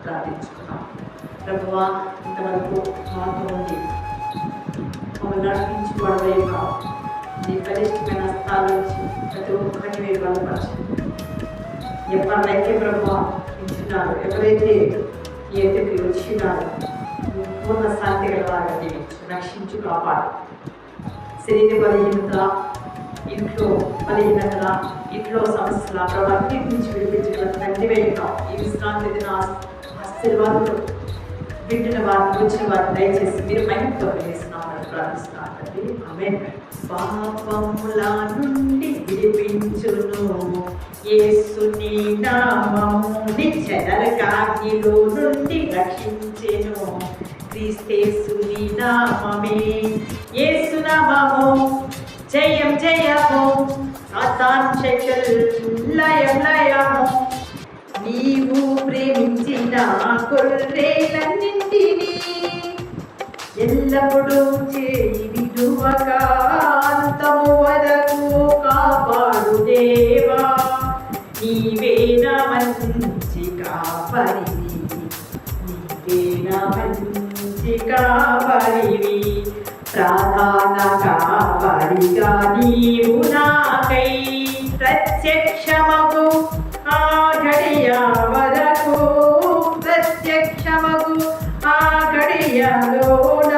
ప్రార్థించుకున్నాం. ప్రభువా, ఇంతవరకు మాతో ఉండి మమ్మల్ని నడిపించి వాడవేగా నీ బలిష్టమైన హస్తాల నుంచి ప్రతి ఒక్కరిని మీరు బలపరచండి. ఎవరైతే ప్రభువా ఇచ్చినారు, ఎవరైతే ఈ ఎదుటికి వచ్చినారో పూర్ణ శాంతి గల వారిని రక్షించు, కాపాడు. శరీర బలహీనత, ఇంట్లో బలహీనత, ఇంట్లో సమస్యల ప్రవర్తి నుంచి విడిపించగల తండ్రి వేయడం ఈ విశ్రాంతి దిన ఆశీర్వాదాలు వింటున్న వారిని వచ్చిన వారిని దయచేసి మీరు మహిమతో వేస్తున్నామని ప్రార్థిస్తున్నాను తండ్రి. ఆమేన్. పాపముల నుండి విడిపించును యేసుని నామము, నిత్య నరకాగ్నిలో నుండి రక్షించెను క్రీస్తేసుని నామమే. యేసు నామము జయం జయము, సాతాను శక్తులు లయం లయము. నీవు ప్రేమించిన గొర్రెలన్నింటినీ ఎల్లప్పుడూ చేయి విడువక అంతము వరకు కాపాడు దేవా. నీవే నా మంచి కాపరివి, నీవే నా మంచి కాపరివి. ప్రధాన కాపరిగా నీవు నాకై ప్రత్యక్షమగు ఆ ఘడియ వరకు, ప్రత్యక్షమగు ఆ ఘడియలోన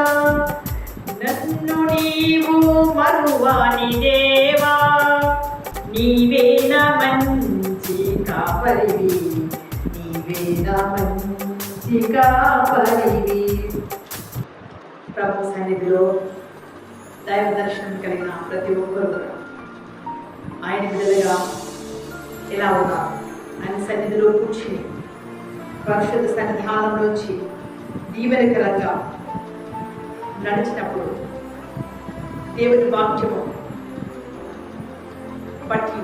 నన్ను నీవు మరువాని దేవా. నీవే నా మంచి కాపరివి, నీవే నా మంచి కాపరివి. ప్రభు సన్నిధిలో దైవ దర్శనం కలిగిన ప్రతి ఒక్కరు ఆయన బిడ్డలుగా ఎలా ఉన్నారు, ఆయన సన్నిధిలో కూర్చుని పరిశుద్ధ సన్నిధానంలోంచి దీవెనకరంగా నడిచినప్పుడు దేవుని వాక్యము బట్టి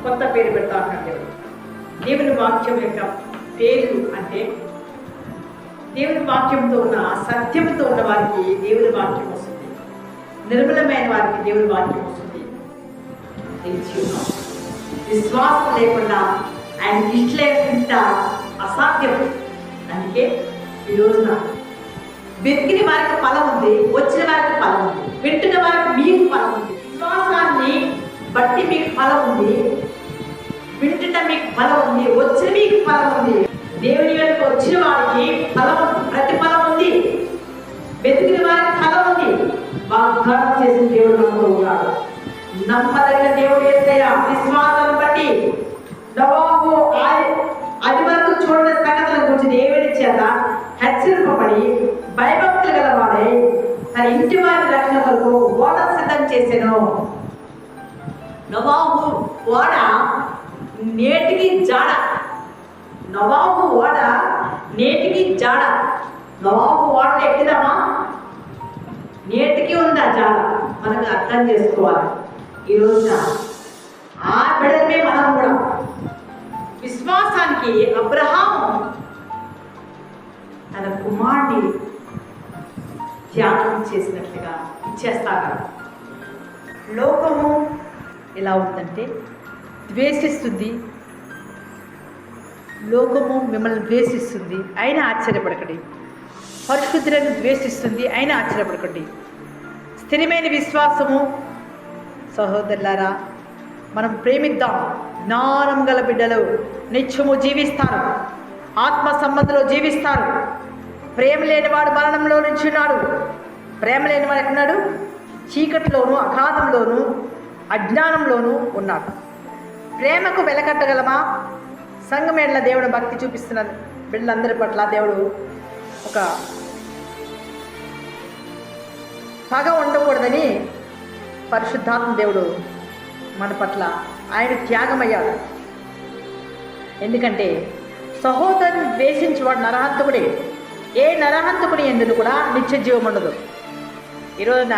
కొత్త పేరు పెడతా ఉన్నాడు దేవుడు. దేవుని వాక్యం యొక్క పేరు అంటే దేవుని వాక్యంతో ఉన్న సత్యంతో ఉన్న వారికి దేవుని వాక్యం వస్తుంది, నిర్మలమైన వారికి దేవుని వాక్యం వస్తుంది. తెలిసి ఉన్నాం. విశ్వాసం లేకుండా ఆయన ఇట్లేంట అసాధ్యం. అందుకే ఈ రోజున వెతికిన వారికి ఫలం ఉంది, వచ్చిన వారికి ఫలం ఉంది, వింటున్న వారికి మీకు ఫలం ఉంది. విశ్వాసాన్ని బట్టి మీకు ఫలం ఉంది, వింటున్న మీకు ఫలం ఉంది, వచ్చిన మీకు ఫలం ఉంది. దేవుని వెనుక వచ్చిన వారికి ఫలం, ప్రతిఫలం ఉంది. వెతికిన వారికి ఫలం ఉంది. వాగ్దానం చేసిన దేవుడు నమ్ముతూ ఉన్నాడు. నమ్మదగిన దేవుడు యేసయ్య. విశ్వాసాన్ని బట్టి నోవహు అది వరకు చూడని సంగతుల గురించి దేవుడి చేత హెచ్చరింపబడి భయభక్తులు గలవాడై తన ఇంటి వారి రక్షణ కొరకు ఓడ సిద్ధం చేసెను. నోవహు ఓడ నేటికి జాడ, నోవహు ఓడ నేటికి జాడ. నోవహు ఓడ ఎక్కిదామా? నేటికి ఉందా జాడ? మనకు అర్థం చేసుకోవాలి. ఈ రోజున ఆ బిడ్డలమే మనం కూడా విశ్వాసానికి అబ్రహాము తన కుమారుని త్యాగం చేసినట్లుగా ఇచ్చేస్తాడు. లోకము ఎలా ఉందంటే ద్వేషిస్తుంది. లోకము మిమ్మల్ని ద్వేషిస్తుంది, అయినా ఆశ్చర్యపడకండి. పరిశుద్ధులను ద్వేషిస్తుంది, అయినా ఆశ్చర్యపడకండి. స్థిరమైన విశ్వాసము సహోదరులారా, మనం ప్రేమిద్దాం. జ్ఞానం గల బిడ్డలు నిత్యము జీవిస్తారు, ఆత్మ సంబంధంలో జీవిస్తారు. ప్రేమ లేనివాడు మరణంలో నుంచున్నాడు. ప్రేమ లేనివాడు ఎక్కడున్నాడు? చీకటిలోను, అగాధంలోను, అజ్ఞానంలోనూ ఉన్నాడు. ప్రేమకు వెలకట్టగలమా? సంఘమేళ్ళ దేవుడు భక్తి చూపిస్తున్న బిడ్డలందరి పట్ల దేవుడు ఒక పగ ఉండకూడదని పరిశుద్ధాత్మ దేవుడు మన పట్ల ఆయన త్యాగమయ్యాడు. ఎందుకంటే సహోదరుని ద్వేషించేవాడు నరహంతకుడే. ఏ నరహంతకుని ఎందుకు కూడా నిత్య జీవం ఉండదు. ఈరోజున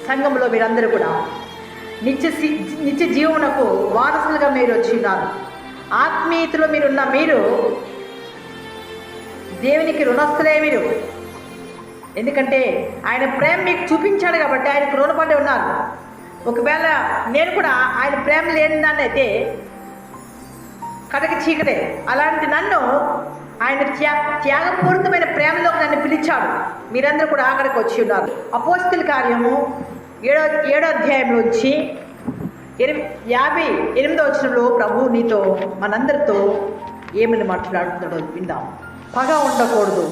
సంఘంలో మీరందరూ కూడా నిత్య జీవమునకు వారసులుగా మీరు వచ్చిన్నారు. ఆత్మీయతలో మీరున్న మీరు దేవునికి రుణస్థులే మీరు. ఎందుకంటే ఆయన ప్రేమ మీకు చూపించాడు కాబట్టి ఆయనకు రుణపడి ఉన్నారు. ఒకవేళ నేను కూడా ఆయన ప్రేమ లేని దాన్ని అయితే కడకి చీకటే. అలాంటి నన్ను ఆయన త్యాగపూరితమైన ప్రేమలోకి నన్ను పిలిచాడు. మీరందరూ కూడా ఆఖరికి వచ్చి ఉన్నారు. అపోస్తల కార్యము 7వ అధ్యాయంలోంచి 58వ వచనంలో ప్రభు నీతో మనందరితో ఏమని మాట్లాడుతున్నాడో విందాం. పగ ఉండకూడదు,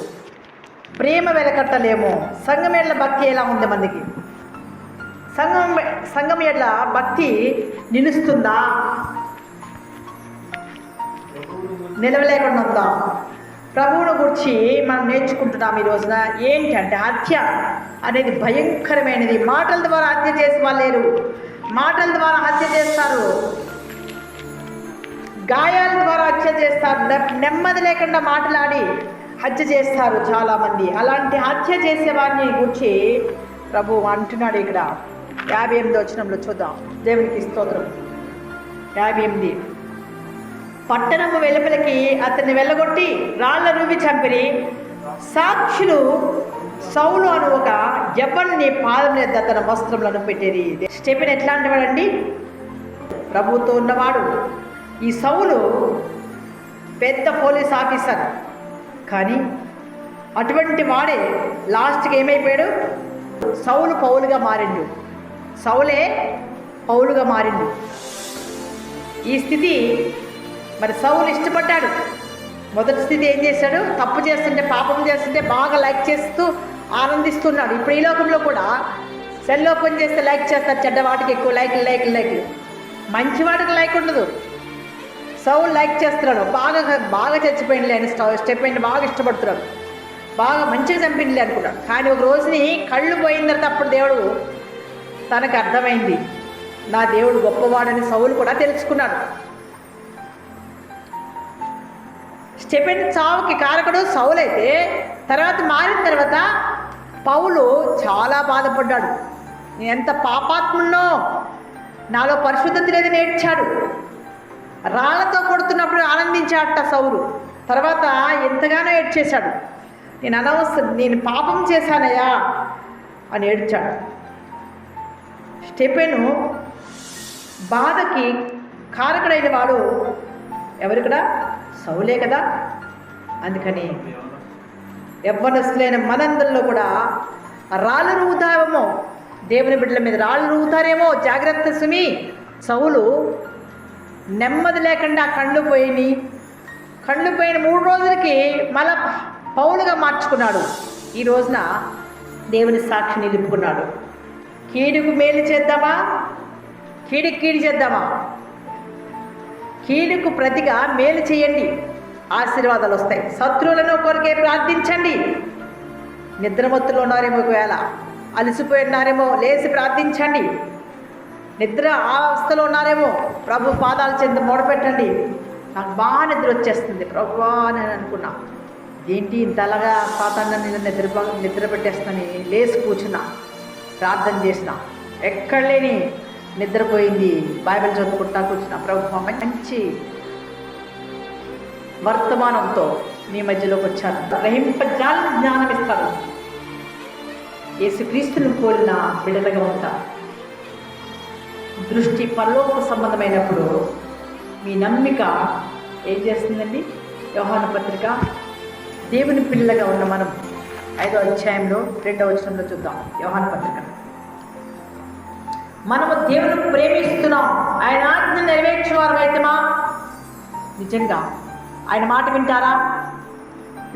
ప్రేమ వెలకట్టలేము. సంఘం ఎడ్ల భక్తి ఎలా ఉంది మనకి? సంఘం ఎడ్ల భక్తి నిలుస్తుందా? నిలవలేకుండా ఉందా? ప్రభువును గురించి మనం నేర్చుకుంటున్నాం ఈ రోజున. ఏంటంటే హత్య అనేది భయంకరమైనది. మాటల ద్వారా హత్య చేసే వాళ్ళు లేరు, మాటల ద్వారా హత్య చేస్తారు, గాయాల ద్వారా హత్య చేస్తారు, నెమ్మది లేకుండా మాట్లాడి హత్య చేస్తారు చాలామంది. అలాంటి హత్య చేసే వారిని గురించి ప్రభు అంటున్నాడు ఇక్కడ 58వ వచనంలో. చూద్దాం. దేవునికి స్తోత్రం. 58. పట్టణము వెలుపలికి అతన్ని వెళ్ళగొట్టి రాళ్ల రువ్వి చంపిరి. సాక్షులు సౌలు అను ఒక యవ్వనుని పాదం మీద తన వస్త్రములను పెట్టేది. స్టెఫెన్ ఎట్లాంటి వాడండి? ప్రభుతో ఉన్నవాడు. ఈ సౌలు పెద్ద పోలీస్ ఆఫీసర్, కానీ అటువంటి వాడే లాస్ట్కి ఏమైపోయాడు? సౌలు పౌలుగా మారిండు, సౌలే పౌలుగా మారిండు. ఈ స్థితి మరి సౌలు ఇష్టపడ్డాడు. మొదటి స్థితి ఏం చేశాడు? తప్పు చేస్తుంటే, పాపం చేస్తుంటే బాగా లైక్ చేస్తూ ఆనందిస్తున్నాడు. ఇప్పుడు ఈ లోకంలో కూడా సెల్ ఓపెన్ చేస్తే లైక్ చేస్తారు, చెడ్డవాటికి ఎక్కువ లైక్. మంచివాడికి లైక్ ఉండదు. సౌలు లైక్ చేస్తున్నాడు, బాగా చచ్చిపోయింది అని స్టెఫెన్ బాగా ఇష్టపడుతున్నాడు, బాగా మంచిగా చంపింది అనుకున్నాడు. కానీ ఒక రోజుని కళ్ళు పోయిన తర్వాత అప్పుడు దేవుడు తనకు అర్థమైంది, నా దేవుడు గొప్పవాడని సౌలు కూడా తెలుసుకున్నాడు. స్టెఫెన్ చావుకి కారకుడు సౌలైతే తర్వాత మారిన తర్వాత పౌలు చాలా బాధపడ్డాడు. నేను ఎంత పాపాత్మున్నో, నాలో పరిశుద్ధత లేదని ఏడ్చాడు. రాళ్లతో కొడుతున్నప్పుడు ఆనందించాడట సౌలు. తర్వాత ఎంతగానో ఏడ్చేశాడు. నేను పాపం చేశానయ్యా అని ఏడ్చాడు. స్టెఫెను బాధకి కారకుడైన వాడు ఎవరు? సౌలే కదా. అందుకని యవ్వనస్తులైన మనందరిలో కూడా రాళ్ళు రువుతారేమో, దేవుని బిడ్డల మీద రాళ్ళు రువుతారేమో, జాగ్రత్త సుమి. సౌలు నెమ్మది లేకుండా కళ్ళు పోయిన 3 రోజులకి మళ్ళా పౌలుగా మార్చుకున్నాడు. ఈ రోజున దేవుని సాక్షి నిలుపుకున్నాడు. కీడుకు మేలు చేద్దామా, కీడుకు కీడు చేద్దామా? కీడుకు ప్రతిగా మేలు చేయండి, ఆశీర్వాదాలు వస్తాయి. శత్రువులను కొరకే ప్రార్థించండి. నిద్రమత్తులో ఉన్నారేమో, ఒకవేళ అలసిపోయి ఉన్నారేమో, లేచి ప్రార్థించండి. నిద్ర అవస్థలో ఉన్నారేమో, ప్రభు పాదాల చెంత మూడపెట్టండి. నాకు బాగా నిద్ర వచ్చేస్తుంది ప్రభు అని అనుకున్నా. ఏంటి ఇంతలాగా సాతాన్ని నిద్ర పెట్టేస్తానని లేచి కూర్చున్నా, ప్రార్థన చేసిన, ఎక్కడ లేని నిద్రపోయింది. బైబిల్ చదువుకుంటా కూర్చున్నా. ప్రభు మంచి వర్తమానంతో మీ మధ్యలోకి వచ్చాను. గ్రహింపజాలని జ్ఞానం ఇస్తాను. యేసుక్రీస్తును కోరిన బిడ్డలుగా ఉంటాను. దృష్టి పరలోక సంబంధమైనప్పుడు మీ నమ్మిక ఏం చేస్తుందండి? యోహాను పత్రిక దేవుని పిల్లగా ఉన్న మనం 5వ అధ్యాయంలో 2వ వచనంలో చూద్దాం. యోహాను పత్రిక. మనము దేవుని ప్రేమిస్తున్నాం, ఆయన ఆజ్ఞ నెరవేర్చేవారు అయితేమా? నిజంగా ఆయన మాట వింటారా?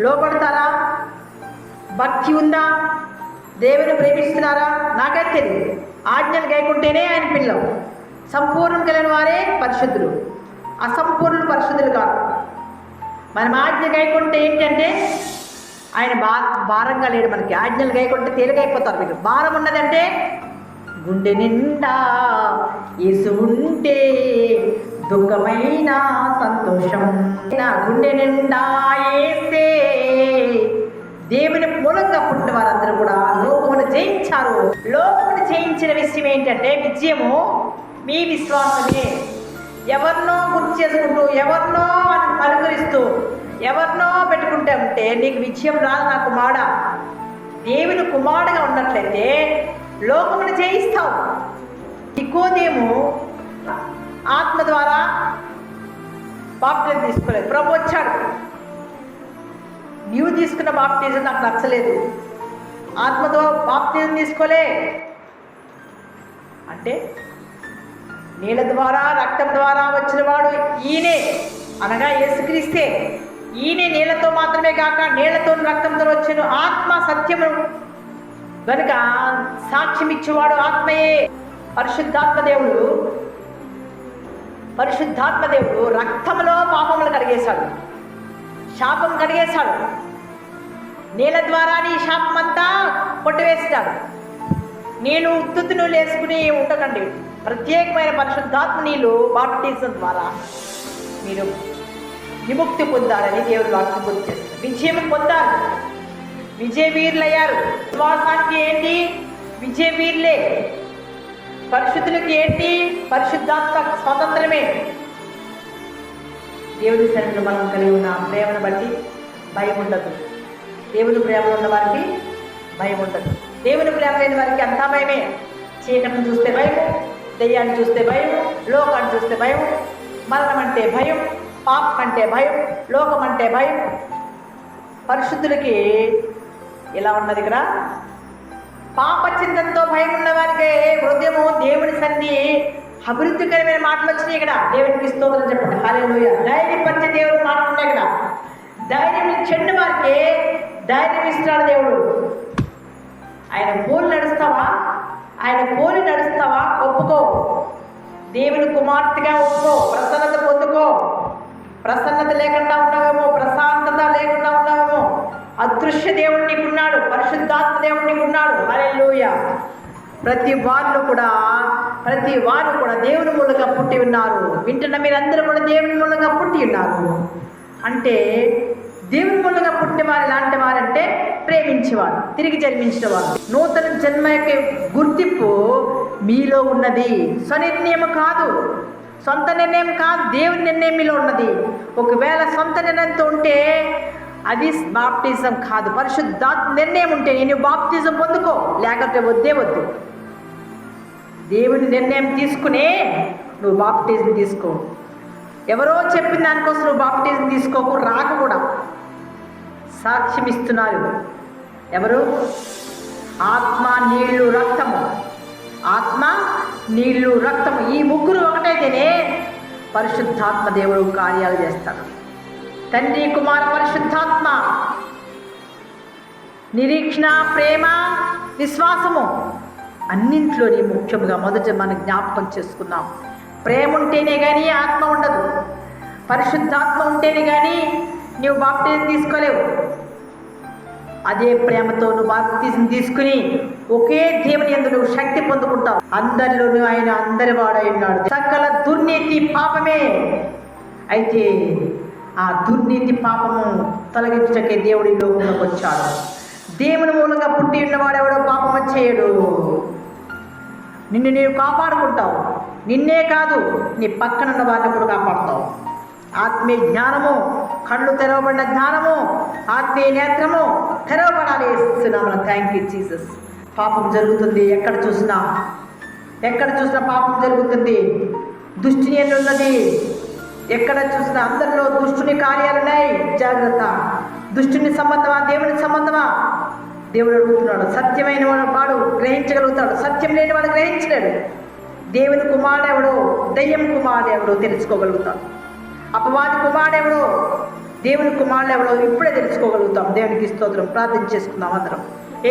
లోపడతారా? భక్తి ఉందా? దేవుని ప్రేమిస్తున్నారా? నాకైతే తెలియదు. ఆజ్ఞలు గైకుంటేనే ఆయన పిల్లలు. సంపూర్ణం కలిగిన వారే పరిశుద్ధులు, అసంపూర్ణులు పరిశుద్ధులు కాదు. మనం ఆజ్ఞ గైకుంటే ఏంటంటే ఆయన భారంగా లేడు మనకి. ఆజ్ఞలు గైకుంటే తేలికైపోతారు. మీకు భారం ఉన్నదంటే గుండె నిండా యేసు ఉంటే దుఃఖమైన సంతోషం. గుండె నిండా యేసే. దేవుని మూలంగా పుట్టిన వారందరూ కూడా లోకమును జయించారు. లోకమును జయించిన విషయం ఏంటంటే విజయము మీ విశ్వాసమే. ఎవరినో గుర్తు చేసుకుంటూ, ఎవరినో అనుకరిస్తూ, ఎవరినో పెట్టుకుంటే ఉంటే నీకు విజయం రాదు. నా కుమారుడా, దేవుని కుమారుడుగా ఉన్నట్లయితే లోకమును జయిస్తావు. నికోదేము ఆత్మ ద్వారా బాప్టిజం తీసుకోలేదు. ప్రభు వచ్చాడు, నీవు తీసుకున్న బాప్టిజం నాకు నచ్చలేదు, ఆత్మతో బాప్టిజం తీసుకోలే అంటే నీళ్ళ ద్వారా రక్తం ద్వారా వచ్చిన వాడు ఈయనే, అనగా యేసుక్రీస్తే. ఈయనే నీళ్లతో మాత్రమే కాక నీళ్లతో రక్తంతో వచ్చిన ఆత్మ సత్యము కనుక సాక్ష్యం ఇచ్చేవాడు ఆత్మయే. పరిశుద్ధాత్మ దేవుడు రక్తంలో పాపములు కడిగేశాడు, శాపం కడిగేశాడు. నీళ్ళ ద్వారా నీ శాపం అంతా కొట్టివేస్తాడు. నీళ్ళు ఉత్తును వేసుకుని ఉండకండి, ప్రత్యేకమైన పరిశుద్ధాత్మ నీళ్ళు బాప్టిజం ద్వారా మీరు విముక్తి పొందాలని దేవుడు వాక్యం గుర్తు చేస్తారు. విజయం పొందారు, విజయవీరులయ్యారు. విశ్వాసానికి ఏంటి? విజయవీరులే. పరిశుద్ధులకి ఏంటి? పరిశుద్ధాత్మ స్వాతంత్రమే. దేవుడి సన్నిధిలో మనం కలిగి ఉన్న ప్రేమను బట్టి భయం ఉండదు. దేవుని ప్రేమ ఉన్న వారికి భయం ఉండదు. దేవుని ప్రేమ లేని వారికి అంతా భయమే. చీకటిని చూస్తే భయం, దెయ్యాన్ని చూస్తే భయం, లోకాన్ని చూస్తే భయం, మరణం అంటే భయం, పాపం అంటే భయం, లోకం అంటే భయం. పరిశుద్ధులకి ఇలా ఉన్నది ఇక్కడ. పాప చింతనతో భయం ఉన్న వారికి హృదయము దేవుని సన్ని అభివృద్ధికరమైన మాటలు వచ్చినాయి ఇక్కడ. దేవునికి స్తోత్రం చెప్పండి. హల్లెలూయా. ధైర్యపరిచే దేవుడు మాటలు ఉన్నాయి ఇక్కడ. ధైర్యం చెడ్డ వారికి ధైర్యం ఇస్తాడు దేవుడు. ఆయన పోలి నడుస్తావా? ఒప్పుకో. దేవుని కుమార్తెగా ఒప్పుకో. ప్రసన్నత పొందుకో. ప్రసన్నత లేకుండా ఉన్నావేమో, ప్రశాంతత లేకుండా ఉన్నావేమో. అదృశ్య దేవుడు నీకున్నాడు, పరిశుద్ధాత్మ దేవుడు నీకున్నాడు. హల్లెలూయా. ప్రతి వారు కూడా దేవుని మూలంగా పుట్టి ఉన్నారు. వింటున్న మీరందరూ కూడా దేవుని మూలంగా పుట్టి ఉన్నారు. అంటే దేవుని మూలంగా పుట్టిన వారు ఎలాంటి వారంటే ప్రేమించేవారు, తిరిగి జన్మించిన వారు. నూతన జన్మ యొక్క గుర్తింపు మీలో ఉన్నది. స్వనిర్ణయం కాదు, సొంత నిర్ణయం కాదు, దేవుని నిర్ణయం మీలో ఉన్నది. ఒకవేళ సొంత నిర్ణయంతో ఉంటే అది బాప్టిజం కాదు. పరిశుద్ధాత్మ నిర్ణయం ఉంటే నేను బాప్టిజం పొందుకో, లేకపోతే వద్దు. దేవుని నిర్ణయం తీసుకునే నువ్వు బాప్టిజం తీసుకో. ఎవరో చెప్పిన దానికోసం నువ్వు బాప్టిజం తీసుకోకు, రాక కూడా. సాక్ష్యం ఇస్తున్నారు ఎవరు? ఆత్మ, నీళ్లు, రక్తము. ఆత్మ, నీళ్లు, రక్తము ఈ ముగ్గురు ఒకటైతేనే పరిశుద్ధాత్మ దేవుడు కార్యాలు చేస్తాడు. తండ్రి, కుమార, పరిశుద్ధాత్మ. నిరీక్షణ, ప్రేమ, విశ్వాసము అన్నింట్లోని ముఖ్యంగా మొదట మనం జ్ఞాపకం చేసుకుందాం. ప్రేమ ఉంటేనే కానీ ఆత్మ ఉండదు. పరిశుద్ధాత్మ ఉంటేనే కానీ నువ్వు బాప్టిజం తీసుకోలేవు. అదే ప్రేమతో నువ్వు బాప్టిజం తీసుకుని ఒకే దేవుని యందు నువ్వు శక్తి పొందుకుంటావు. అందరిలోనూ ఆయన అందరి వాడై ఉన్నాడు. సకల దుర్నీతి పాపమే. అయితే ఆ దుర్నీతి పాపము తొలగించకే దేవుడి లోకంలోకి వచ్చాడు. దేవుని మూలంగా పుట్టి ఉన్నవాడెవడో పాపము చేయడు. నిన్ను నీవు కాపాడుకుంటావు. నిన్నే కాదు, నీ పక్కన ఉన్న వారిని కూడా కాపాడుతావు. ఆత్మీయ జ్ఞానము, కళ్ళు తెరవబడిన జ్ఞానము, ఆత్మీయ నేత్రము తెరవబడాలి. ఇస్తున్నాము. Thank you Jesus. పాపం జరుగుతుంది, ఎక్కడ చూసినా పాపం జరుగుతుంది. దుష్టుని ఉన్నది, ఎక్కడ చూసినా అందరిలో దుష్టుని కార్యాలు ఉన్నాయి. జాగ్రత్త. దుష్టుని సంబంధమా, దేవుని సంబంధమా? దేవుడు అడుగుతున్నాడు. సత్యమైన వాడు గ్రహించగలుగుతాడు, సత్యం లేని వాడు గ్రహించలేడు. దేవుని కుమారుడెవడో, దయ్యం కుమారుడెవడో తెలుసుకోగలుగుతాడు. అపవాది కుమారుడెవడో, దేవుని కుమారుడెవడో ఇప్పుడే తెలుసుకోగలుగుతాం. దేవునికి స్తోత్రం. ప్రార్థన చేసుకుందాం అందరం.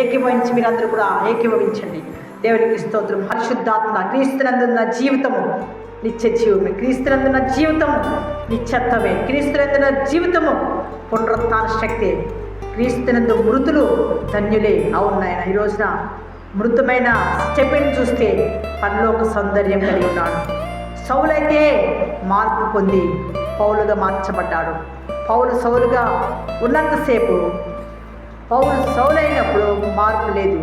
ఏకీభవించి మీరందరూ కూడా ఏకీభవించండి. దేవునికి స్తోత్రం. పరిశుద్ధాత్మ. క్రీస్తునందున్న జీవితము నిత్య జీవమే. క్రీస్తునందున్న జీవితము నిత్యత్వమే. క్రీస్తునందున్న జీవితము పునరుత్థాన శక్తి. క్రీస్తునందు మృతులు ధన్యులే. అవును నాయన. ఈ రోజున మృతమైన స్టెఫెన్ చూస్తే పరలోక సౌందర్యం కలిగి ఉన్నాడు. సౌలైతే మార్పు పొంది పౌలుగా మార్చబడ్డాడు. పౌలు సౌలుగా ఉన్నంతసేపు పౌలు సౌలైనప్పుడు మార్పు లేదు.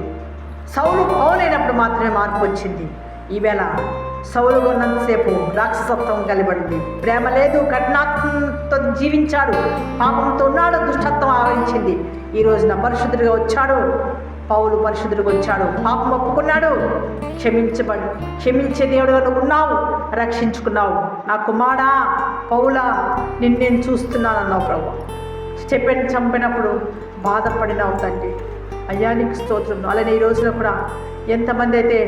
సౌలు పౌలైనప్పుడు మాత్రమే మార్పు వచ్చింది. ఈవేళ సౌలుగా ఉన్నంతసేపు రాక్షసత్వం కలిబడింది. ప్రేమ లేదు, కఠినాత్మతో జీవించాడు, పాపంతో ఉన్నాడు, దుష్టత్వం ఆవరించింది. ఈ రోజున పరిశుద్ధుడిగా వచ్చాడు. పౌలు పరిశుద్ధుడిగా వచ్చాడు, పాపం ఒప్పుకున్నాడు, క్షమించే దేవుడుగా నువ్వు ఉన్నావు, రక్షించుకున్నావు. నా కుమారా పౌలా, నిన్ను నేను చూస్తున్నానన్నావు ప్రభు. స్టెఫెన్ చంపినప్పుడు బాధపడినావు తండ్రి. అయ్యా నీకు స్తోత్రం. అలానే ఈ రోజున కూడా ఎంతమంది అయితే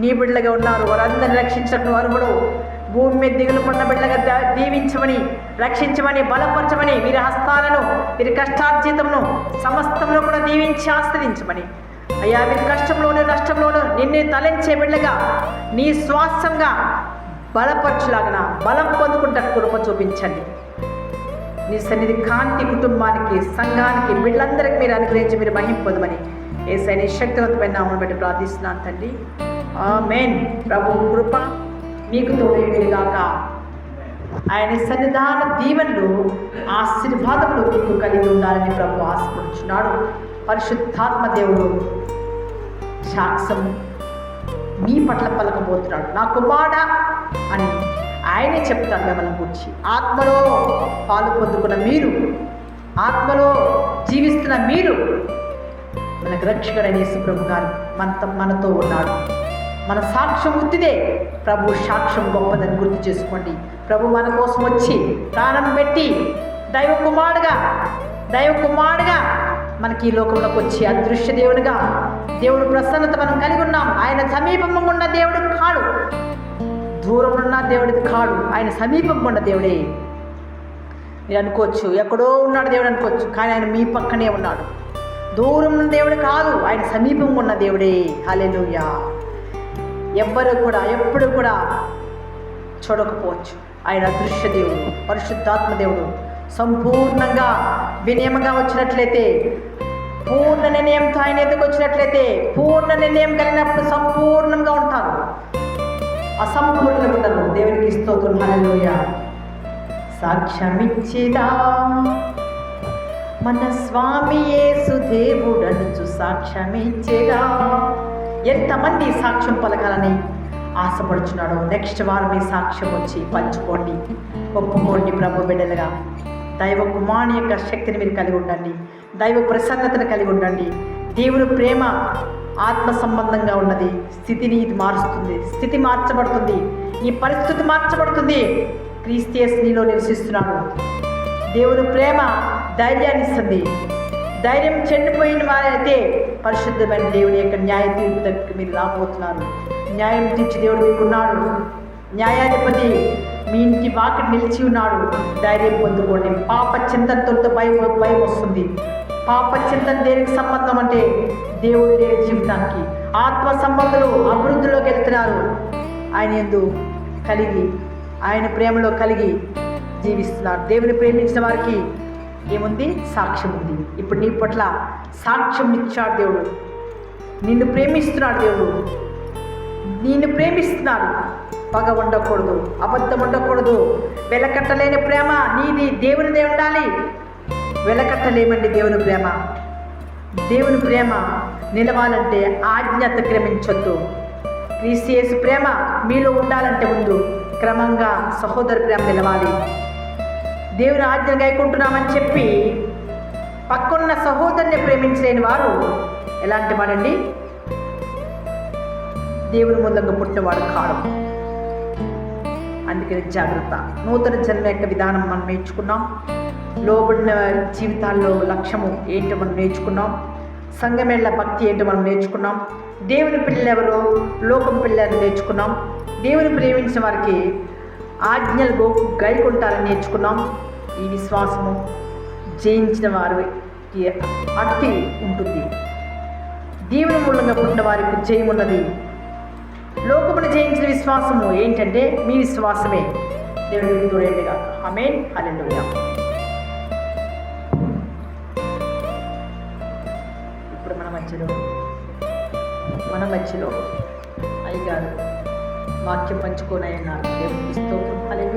నీ బిడ్డలుగా ఉన్నారు వారందరినీ రక్షించడం అర్హుడు. భూమి మీద దిగులు పడిన బిడ్డలుగా దీవించమని, రక్షించమని, బలపరచమని, వీరి హస్తాలను, వీరి కష్టార్జితమును సమస్తంలో కూడా దీవించి ఆశ్రయించమని అయ్యా, వీరి కష్టంలోనూ నష్టంలోనూ నిన్ను తలంచే బిడ్డగా నీ శ్వాసంగా బలపరచులాగన బలం పొందుకుంటే కృప చూపించండి. నీ సన్నిధి కాంతి కుటుంబానికి, సంఘానికి, బిడ్డలందరికీ మీరు అనుగ్రహించి మీరు మహిమ పొందమని యేసయ్య శక్తివంతమైన నామమును బట్టి ప్రార్థిస్తున్నాను తండ్రి. ఆమేన్. ప్రభు కృప మీకు తోడేగాక. ఆయన సన్నిధాన దీవెనలు, ఆశీర్వాదములు మీకు కలిగి ఉండాలని ప్రభు ఆశపడుచున్నాడు. పరిశుద్ధాత్మ దేవుడు సాక్ష్యం మీ పట్ల పలకబోతున్నాడు. నా కుమారుడా అని ఆయనే చెప్తాడు మిమ్మల్ని గురించి. ఆత్మలో పాలు పొందుకున్న మీరు, ఆత్మలో జీవిస్తున్న మీరు, మనకు రక్షకుడైన యేసు ప్రభు గారు మనతో ఉన్నాడు. మన సాక్ష్యం ఉత్తిదే, ప్రభు సాక్ష్యం గొప్పదని గుర్తు చేసుకోండి. ప్రభు మన కోసం వచ్చి ప్రాణం పెట్టి దైవ కుమారుడుగా మనకి ఈ లోకంలోకి వచ్చి అదృశ్య దేవుడిగా, దేవుడు ప్రసన్నత మనం కలిగి ఉన్నాం. ఆయన సమీపంగా ఉన్న దేవుడు కాడు, దూరం ఉన్న దేవుడిది కాడు, ఆయన సమీపంగా ఉన్న దేవుడే. మీరు అనుకోవచ్చు ఎక్కడో ఉన్నాడు దేవుడు అనుకోవచ్చు, కానీ ఆయన మీ పక్కనే ఉన్నాడు. దూరం ఉన్న దేవుడు కాదు, ఆయన సమీపంగా ఉన్న దేవుడే. హల్లెలూయా. ఎవ్వరు కూడా ఎప్పుడు కూడా చూడకపోవచ్చు. ఆయన అదృశ్య దేవుడు, పరిశుద్ధాత్మ దేవుడు. సంపూర్ణంగా వినయంగా వచ్చినట్లయితే, పూర్ణ నిర్ణయంతో ఆయన ఎదుగు వచ్చినట్లయితే, పూర్ణ నిర్ణయం కలిగినప్పుడు సంపూర్ణంగా ఉంటారు. అసంపూర్ణంగా ఉంటారు. దేవునికి స్తోత్రం. హల్లెలూయా. సాక్ష్యమిచ్చిదా మన స్వామి యేసు దేవుడనుచు సాక్ష్యమిచ్చిదా. ఎంతమంది సాక్ష్యం పలకాలని ఆశపడుచున్నాడో నెక్స్ట్ వారం ఈ సాక్ష్యం వచ్చి పంచుకోండి, ఒప్పుకోండి. ప్రభు బిడ్డలుగా దైవ కుమారుని యొక్క శక్తిని మీరు కలిగి ఉండండి, దైవ ప్రసన్నతను కలిగి ఉండండి. దేవుని ప్రేమ ఆత్మ సంబంధంగా ఉన్నది. స్థితిని ఇది మారుస్తుంది, స్థితి మార్చబడుతుంది, ఈ పరిస్థితి మార్చబడుతుంది. క్రీస్తు యేసు నీలో నివసిస్తున్నాడు. దేవుని ప్రేమ ధైర్యాన్ని ఇస్తుంది. ధైర్యం చెండిపోయిన వారైతే పరిశుద్ధమైన దేవుని యొక్క న్యాయ తీర్పు దగ్గరికి మీరు రాబోతున్నారు. న్యాయం తీర్చి దేవుడు మీకున్నాడు. న్యాయాధిపతి మీ ఇంటి వాకిటి నిలిచి ఉన్నాడు. ధైర్యం పొందుకోండి. పాప చింతనతో భయం వస్తుంది. పాప చింతన దేనికి సంబంధం అంటే దేవుడు లేని జీవితానికి. ఆత్మ సంబంధులు అభివృద్ధిలోకి వెళ్తున్నారు. ఆయన యందు కలిగి, ఆయన ప్రేమలో కలిగి జీవిస్తున్నారు. దేవుని ప్రేమించిన వారికి ఏముంది? సాక్ష్యం ఉంది. ఇప్పుడు నీ పట్ల సాక్ష్యం ఇచ్చాడు దేవుడు. నిన్ను ప్రేమిస్తున్నాడు దేవుడు, నిన్ను ప్రేమిస్తున్నాడు. పగ ఉండకూడదు, అబద్ధం ఉండకూడదు. వెలకట్టలేని ప్రేమ నీది, దేవునిదే ఉండాలి. వెలకట్టలేమండి దేవుని ప్రేమ. దేవుని ప్రేమ నిలవాలంటే ఆజ్ఞ అతిక్రమించొద్దు. క్రీస్తు యేసు ప్రేమ మీలో ఉండాలంటే ముందు క్రమంగా సహోదర ప్రేమ నిలవాలి. దేవుని ఆజ్ఞ గైకుంటున్నామని చెప్పి పక్కన్న సహోదరుని ప్రేమించలేని వారు ఎలాంటి వాడండి? దేవుని మూలంగా పుట్టినవాడు కాడు. అందుకని జాగ్రత్త. నూతన జన్మ యొక్క విధానం మనం నేర్చుకున్నాం. లోబడిన జీవితాల్లో లక్ష్యము ఏంటో మనం నేర్చుకున్నాం. సంఘమేళ్ల భక్తి ఏంటో మనం నేర్చుకున్నాం. దేవుని పిల్లలు ఎవరో, లోకం పిల్లలు నేర్చుకున్నాం. దేవుని ప్రేమించిన వారికి ఆజ్ఞలు గైకుంటారని నేర్చుకున్నాం. ఈ విశ్వాసము జయించిన వారికి అట్టి ఉంటుంది. దేవుని మూలంగా పుట్టిన వారికి జయమున్నది. లోకమును జయించిన విశ్వాసము ఏంటంటే మీ విశ్వాసమే. దేవుడికి తోడేండి కాక. ఆమేన్. హల్లెలూయా. ఇప్పుడు మన మధ్యలో అయ్యగారు వాక్యం పంచుకోనన్నారు. దేవుడికి స్తోత్రం. హల్లెలూయా.